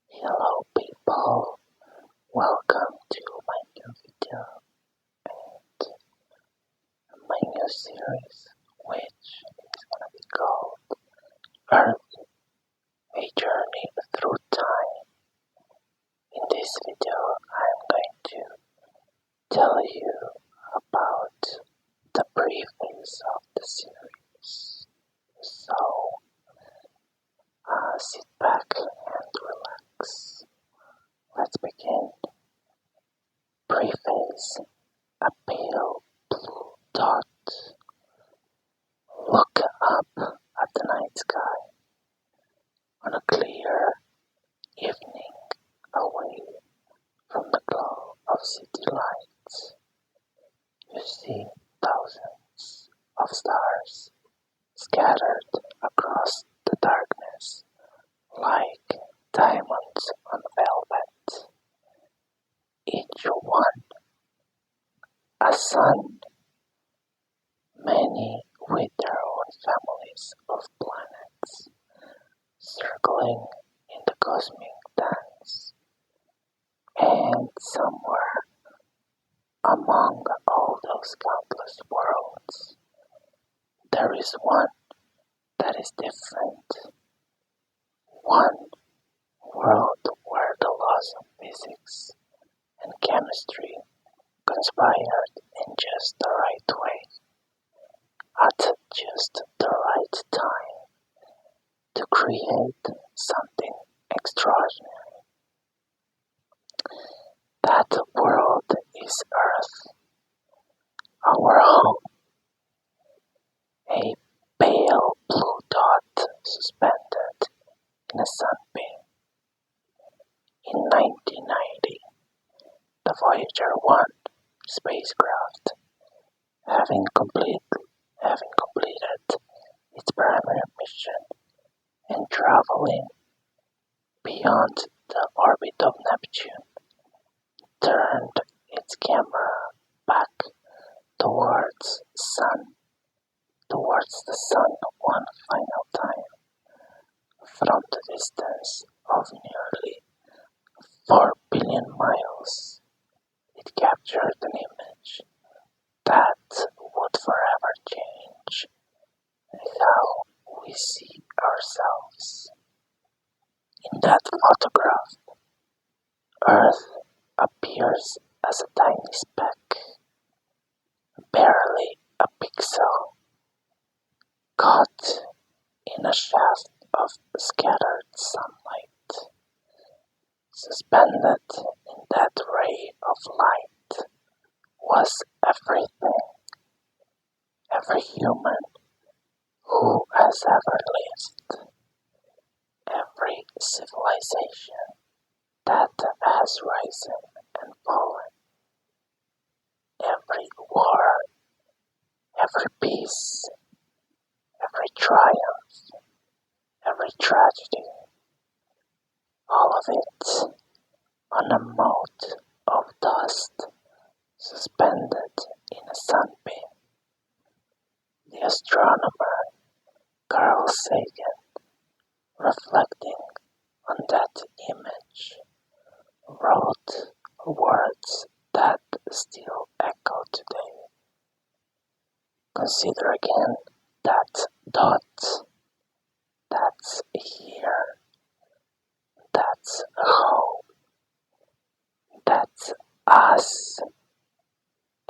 Hello people, welcome to my new video and my new series which is gonna be called Earth, a Journey Through Time. In this video I'm going to tell you about the preface of the series. So sit back and relax. Let's begin. Preface. A pale blue dot. Look up at the night sky. On a clear evening away from the glow of city lights, you see thousands of stars scattered across the darkness like diamonds on velvet. Each one a sun, many with their own families of planets, circling in the cosmic dance. And somewhere among all those countless worlds, there is one that is different. One world where the laws of physics and chemistry conspired in just the right way, at just the right time, to create something extraordinary. That world is Earth, our home, a pale blue dot suspended in a sunbeam. In 1990, the Voyager 1 spacecraft, having completed its primary mission and traveling beyond the orbit of Neptune, turned its camera back towards the sun one final time. From the distance of nearly 4 billion miles, it captured an image that would forever change how we see ourselves. In that photograph, Earth appears as a tiny speck, barely a pixel, caught in a shaft of scattered sunlight. Suspended in that ray of light was everything, every human who has ever lived, every civilization that has risen and fallen, every war, every peace, every triumph, every tragedy, all of it on a mote of dust suspended in a sunbeam. The astronomer Carl Sagan, reflecting on that image, wrote words that still echo today. Consider again that dot. That's here. That's home. That's us.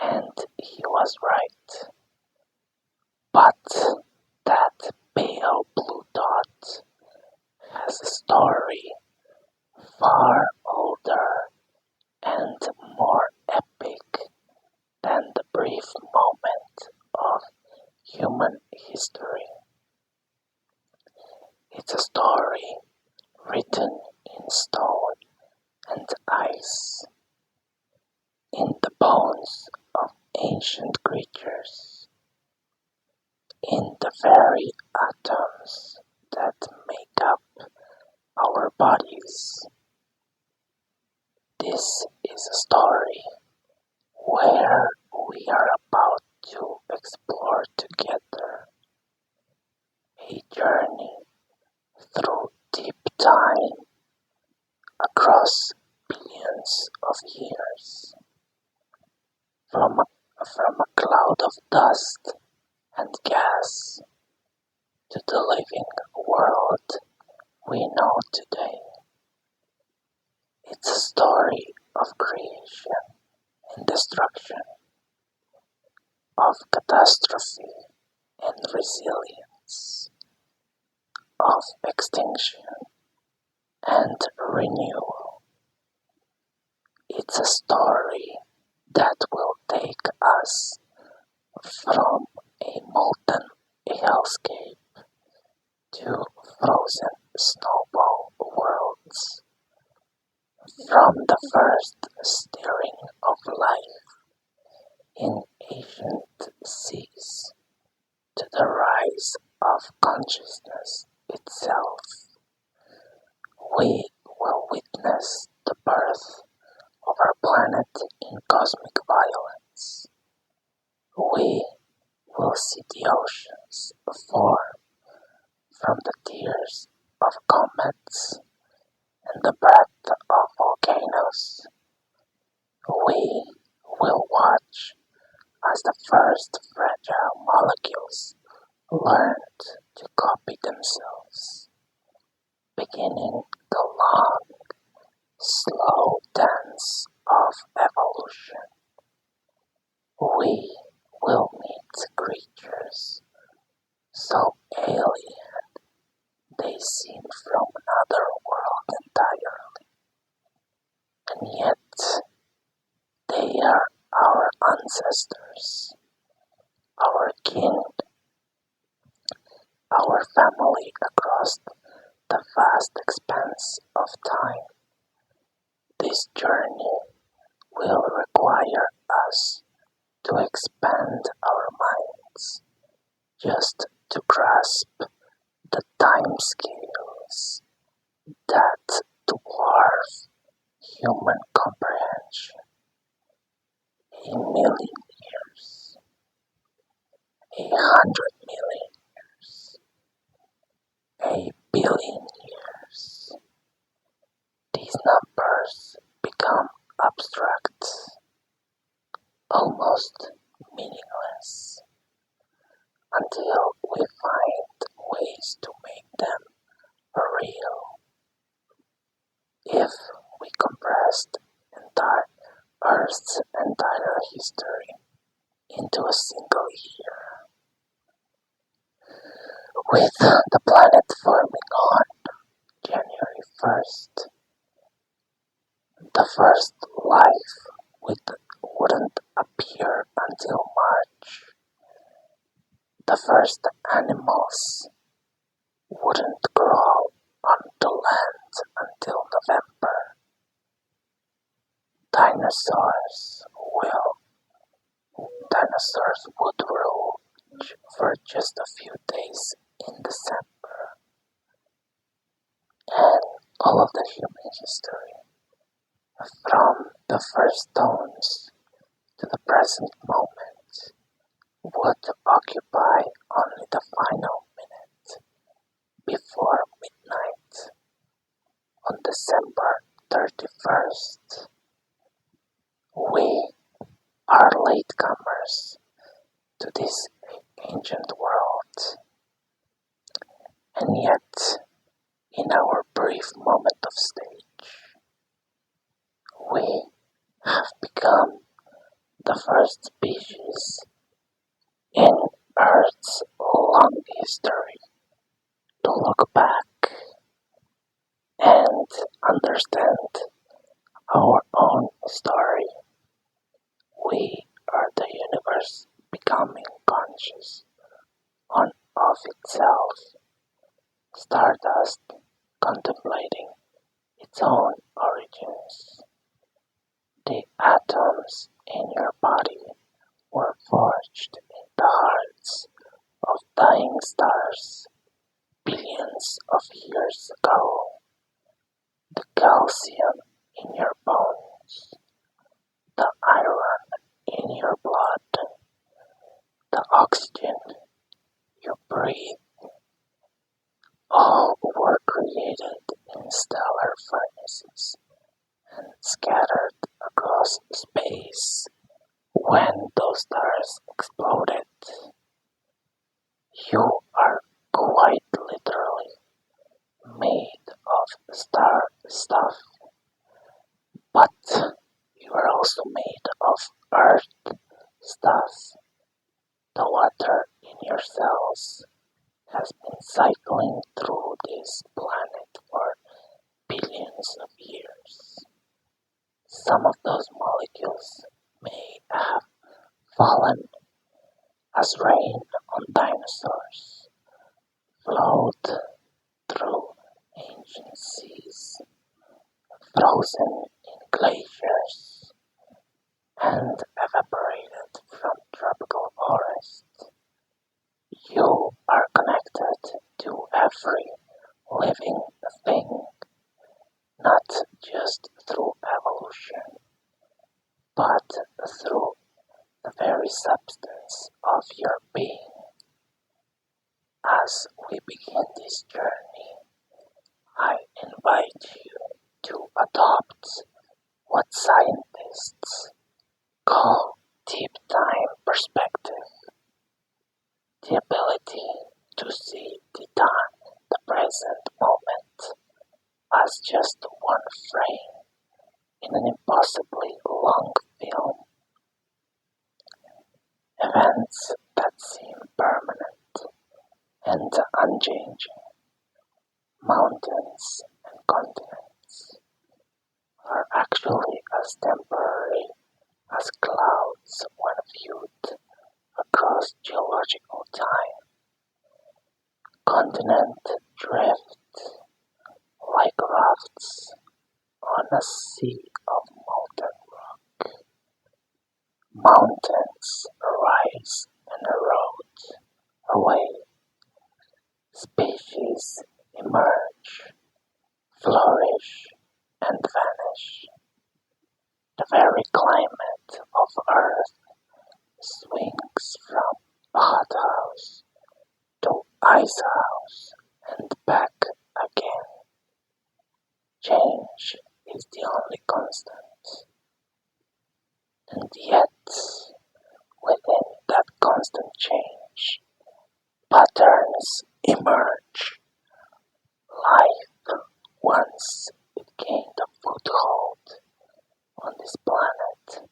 And he was right. But that pale blue dot has a story far older and more epic than the brief moment of human history. It's a story written in stone and ice, in the bones of ancient creatures, in the very atoms that make up our bodies. This is a story where we are about to explore together a journey through deep time, across billions of years. From a cloud of dust and gas to the living world we know today. It's a story of creation and destruction, of catastrophe and resilience, of extinction and renewal. It's a story that will take us from a molten hellscape to frozen snowball worlds, from the first stirring of life in ancient seas to the rise of consciousness itself. We will witness the birth of our planet in cosmic violence. We will see the oceans form from the tears of comets and the breath of volcanoes. We will watch as the first fragile molecules learned to copy themselves, beginning the long, slow dance of evolution. We will meet creatures so alien they seem from another world entirely, and yet they are our ancestors, our kin, our family across the vast expanse of time. This journey will require us to expand our minds just to grasp the time scales that dwarf human comprehension. A million years, 100 million years, 1 billion years. These numbers become abstract, almost meaningless, until we find ways to make them real. If we compressed Earth's entire history into a single year, with the planet forming on January 1st, the first life wouldn't appear until March. The first animals wouldn't crawl onto land until November. Dinosaurs would rule for just a few days in December. And all of the human history, from the first stones to the present moment, would occupy only the final minute before midnight on December 31st. We are latecomers to this ancient world, and yet, in our brief moment of stage, we have become the first species in Earth's long history to look back and understand our own story. We are the universe becoming conscious of itself, stardust contemplating its own origins. The atoms in your body were forged in the hearts of dying stars billions of years ago. The calcium in your bones, the iron in your blood, the oxygen you breathe, all were created in stellar galaxies and scattered across space. When those stars exploded, you are quite literally made of star stuff, but you are also made of earth stuff. The water in your cells has been cycling through this planet for billions of years. Some of those molecules may have fallen as rain on dinosaurs, flowed through ancient seas, frozen in glaciers, and evaporated from tropical forests. You are connected to every living thing, not just through evolution, but through the very substance of your being. As we begin this journey, I invite you to adopt what scientists call deep time perspective, the ability to see the present moment as just one frame in an impossibly long film. Events that seem permanent and unchanging, mountains and continents, are actually as temporary as clouds when viewed across geological time. Continents drift like rafts on a sea of molten rock. Mountains rise and erode away. Species emerge, flourish, and vanish. The very climate of Earth swings from hothouse to icehouse and back again. Change is the only constant, and yet, within that constant change, patterns emerge. Life, once it gained a foothold on this planet,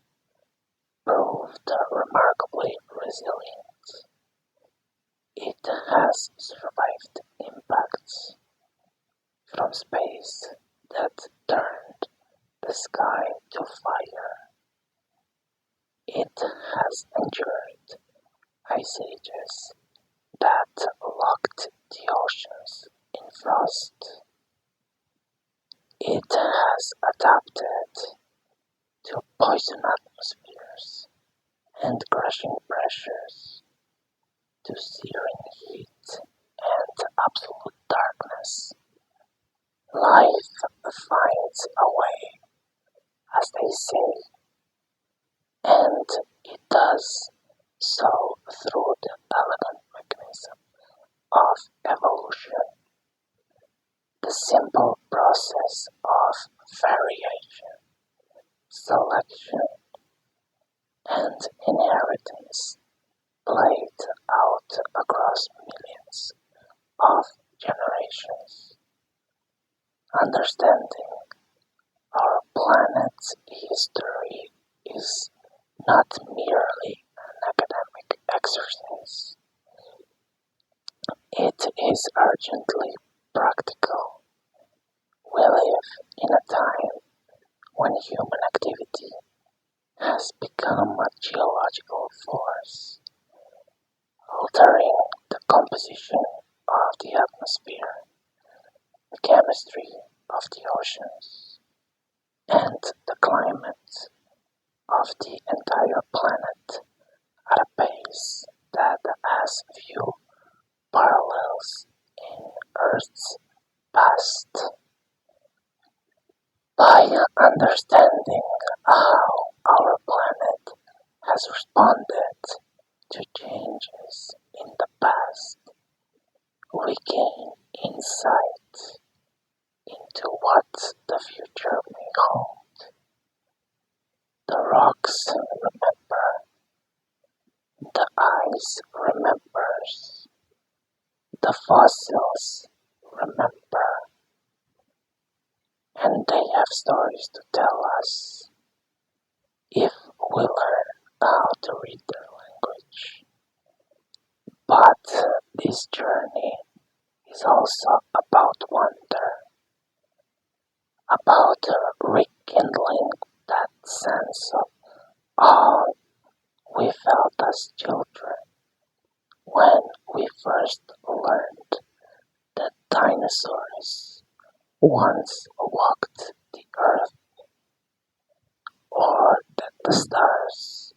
proved remarkably resilient. It has survived impacts from space that turned the sky to fire. It has endured ice ages that locked the oceans in frost. It has adapted to poison atmospheres and crushing pressures, to searing heat and absolute darkness. Life finds a way, as they say, and it does so through the elegant mechanism of evolution, the simple process of variation, selection, and inheritance played out across millions of generations. Understanding our planet's history is not merely an academic exercise. It is urgently practical. We live in a time when human activity has become a geological force, altering the composition of the atmosphere, the chemistry of the oceans, and the climate of the entire planet at a pace that has few parallels in Earth's past. By understanding how our planet has responded to changes in the past, we gain insight into into what the future may hold. The rocks remember, the ice remembers, the fossils remember, and they have stories to tell us if we learn how to read their language. But this journey is also about wonder, about rekindling that sense of awe we felt as children when we first learned that dinosaurs once walked the earth, or that the stars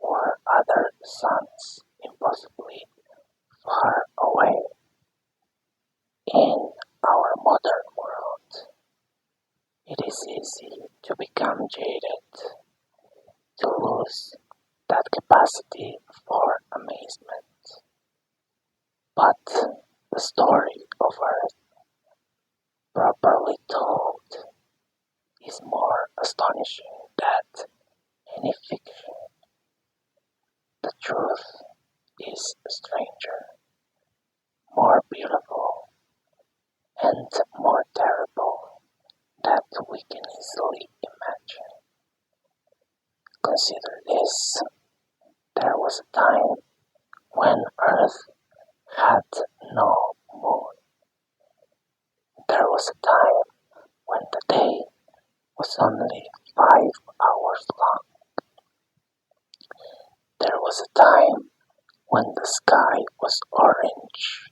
were other suns impossibly far away. In our modern world, it is easy to become jaded, to lose that capacity for amazement. But the story of Earth, properly told, is more astonishing than any fiction. The truth is stranger, more beautiful, and more terrible than we can easily imagine. Consider this. There was a time when Earth had no moon. There was a time when the day was only 5 hours long. There was a time when the sky was orange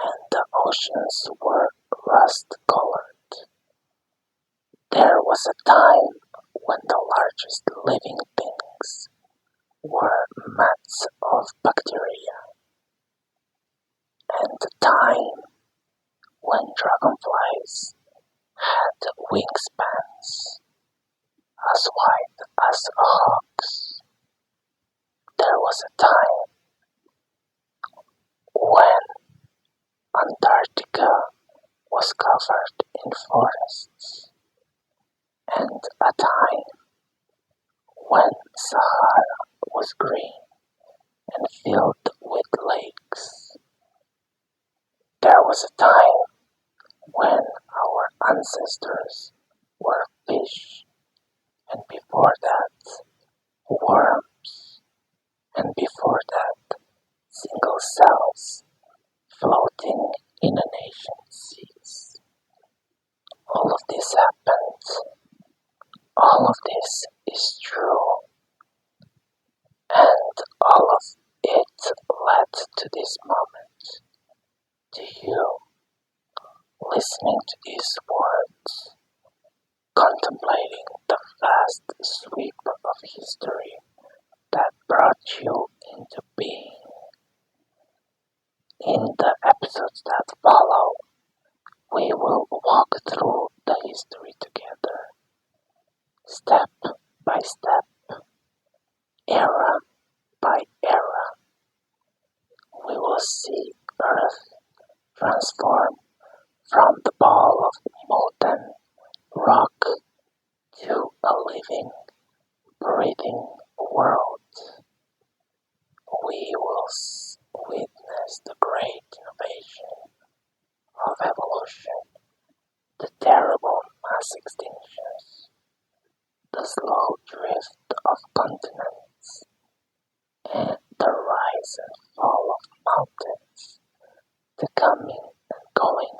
and the oceans were rust-colored. There was a time when the largest living things were mats of bacteria, and a time when dragonflies had wingspans as wide as a hawk's. There was a time when Antarctica was covered in forests, and a time when Sahara was green and filled with lakes. There was a time when our ancestors were fish, and before that, worms, and before that, single cells floating in an ancient seas. All of this happened. All of this is true. And all of it led to this moment. To you, listening to these words, contemplating the vast sweep of history that brought you into being. In the episodes that follow, we will walk through the history together, step by step, era by era. We will see Earth transform from the ball of molten rock to a living, breathing world. We will witness the great innovation of evolution, the terrible mass extinctions, the slow drift of continents, and the rise and fall of mountains, the coming and going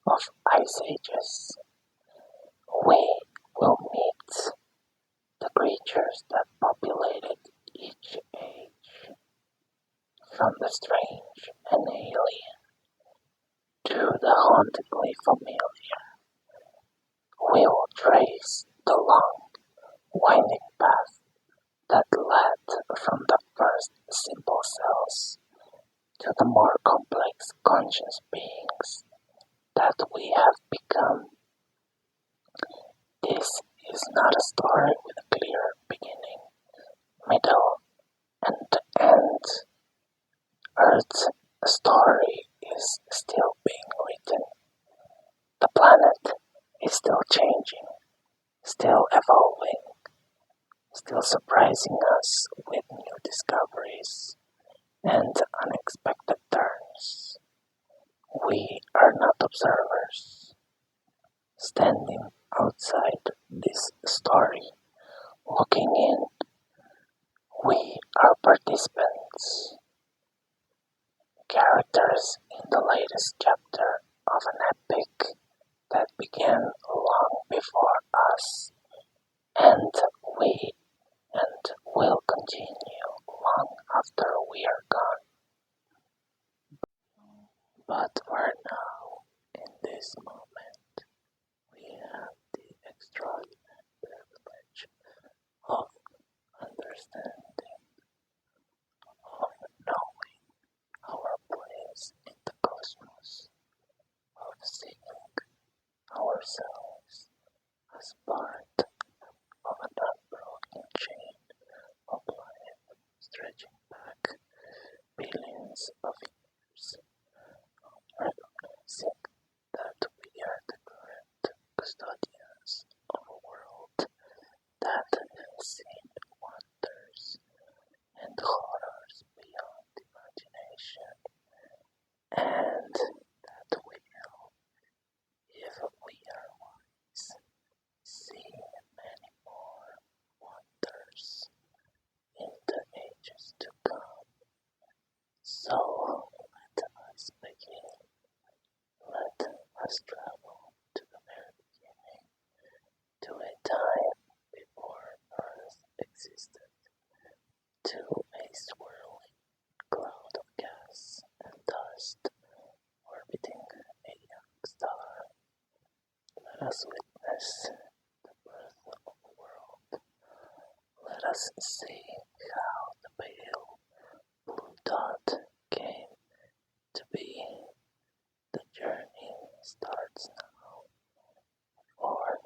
of ice ages. We will meet the creatures that populated each age, from the strange and alien to the hauntingly familiar. We will trace the long, winding path that led from the first simple cells to the more complex conscious beings that we have become. This is not a story with a clear beginning, middle, and end. Earth's story is still being written. The planet still changing, still evolving, still surprising us with new discoveries and unexpected turns. We are not observers, standing outside this story, looking in. We are participants, characters in the latest chapter of an epic that began long before us, and we and will continue long after we are gone. But for now, in this moment, we have the extraordinary privilege of understanding, of knowing our place in the cosmos, of seeing ourselves as part of an unbroken chain of life stretching back billions of years, recognizing that we are the current custodians of a world that has seen wonders and horrors beyond imagination, and that will, if we are wise, see many more wonders in the ages to come. So let us begin. Let us travel to the very beginning, to a time before Earth existed, to a swirling cloud of gas and dust orbiting a young star. Let us witness the birth of a world. Let us see how the pale blue dot came to be. The journey starts now, 4.5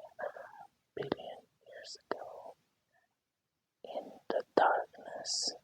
billion years ago, in the darkness